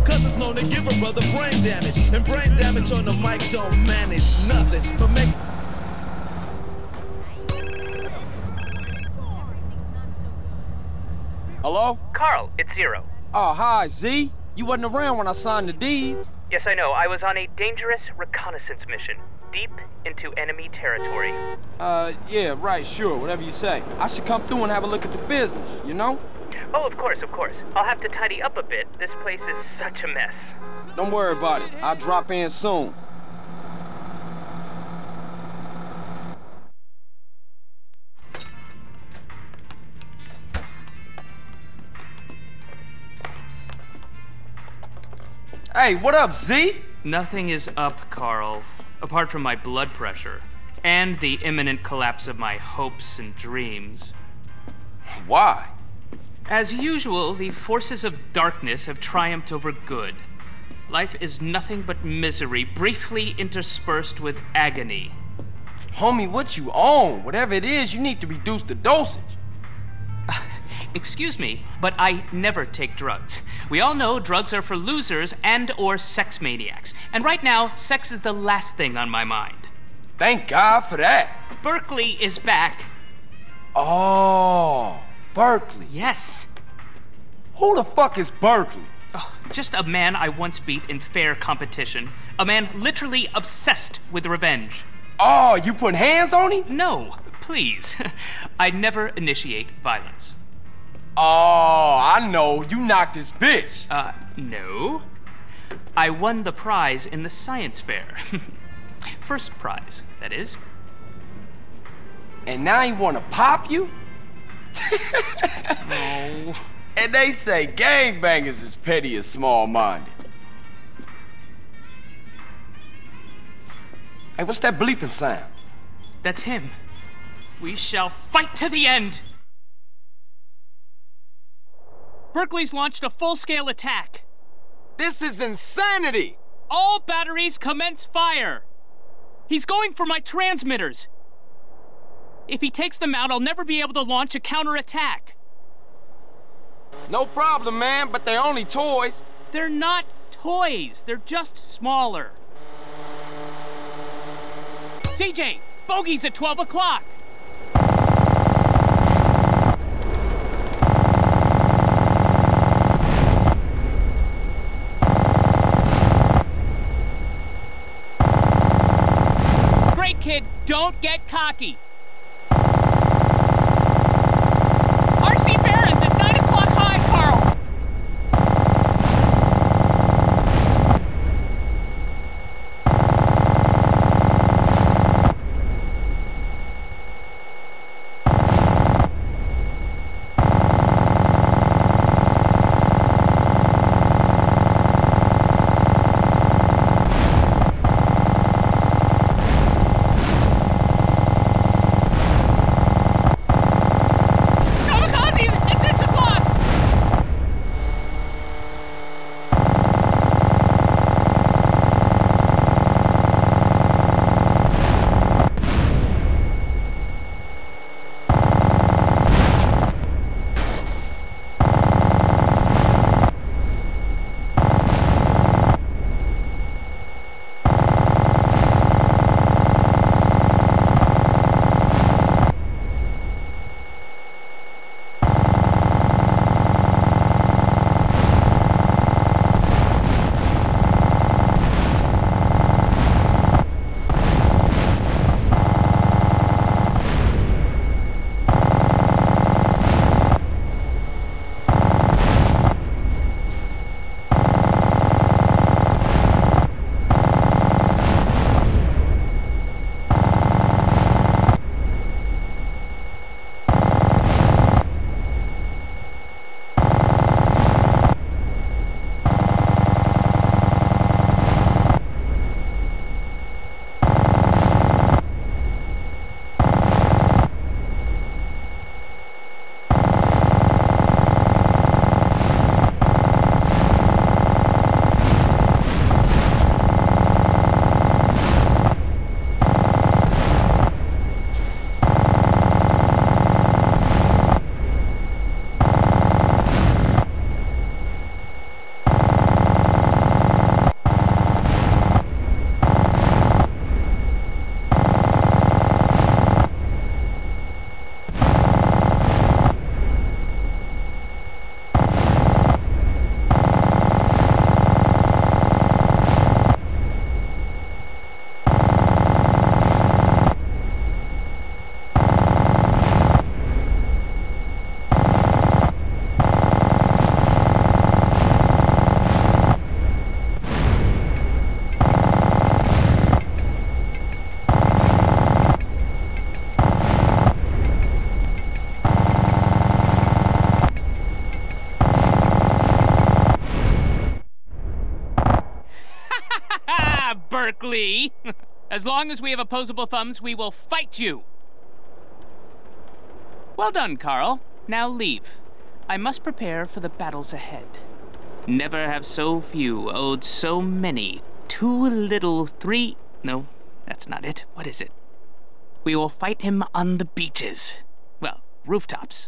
Cause it's known to give a brother brain damage. And brain damage on the mic don't manage nothing but make... Hello? Carl, it's Zero. Oh, hi, Z. You wasn't around when I signed the deeds. Yes, I know. I was on a dangerous reconnaissance mission, deep into enemy territory. Yeah, right, sure, whatever you say. I should come through and have a look at the business, you know? Oh, of course, of course. I'll have to tidy up a bit. This place is such a mess. Don't worry about it. I'll drop in soon. Hey, what up, Z? Nothing is up, Carl, apart from my blood pressure and the imminent collapse of my hopes and dreams. Why? As usual, the forces of darkness have triumphed over good. Life is nothing but misery, briefly interspersed with agony. Homie, what you on? Whatever it is, you need to reduce the dosage. Excuse me, but I never take drugs. We all know drugs are for losers and/or sex maniacs. And right now, sex is the last thing on my mind. Thank God for that. Berkley is back. Oh, Berkley. Yes. Who the fuck is Berkley? Oh, just a man I once beat in fair competition. A man literally obsessed with revenge. Oh, you putting hands on him? No, please. I never initiate violence. Oh, I know. You knocked this bitch. No. I won the prize in the science fair. First prize, that is. And now he wanna pop you? No. And they say gangbangers is petty and small-minded. Hey, what's that bleeping sound? That's him. We shall fight to the end! Berkley's launched a full-scale attack. This is insanity! All batteries commence fire! He's going for my transmitters. If he takes them out, I'll never be able to launch a counterattack. No problem, man, but they're only toys. They're not toys. They're just smaller. CJ, bogey's at 12 o'clock. Great, kid. Don't get cocky. RC Barron's at 9 o'clock high, Carl. Berkley. As long as we have opposable thumbs, we will fight you. Well done, Carl. Now leave. I must prepare for the battles ahead. Never have so few owed so many. Too little, three... No, that's not it. What is it? We will fight him on the beaches. Well, rooftops.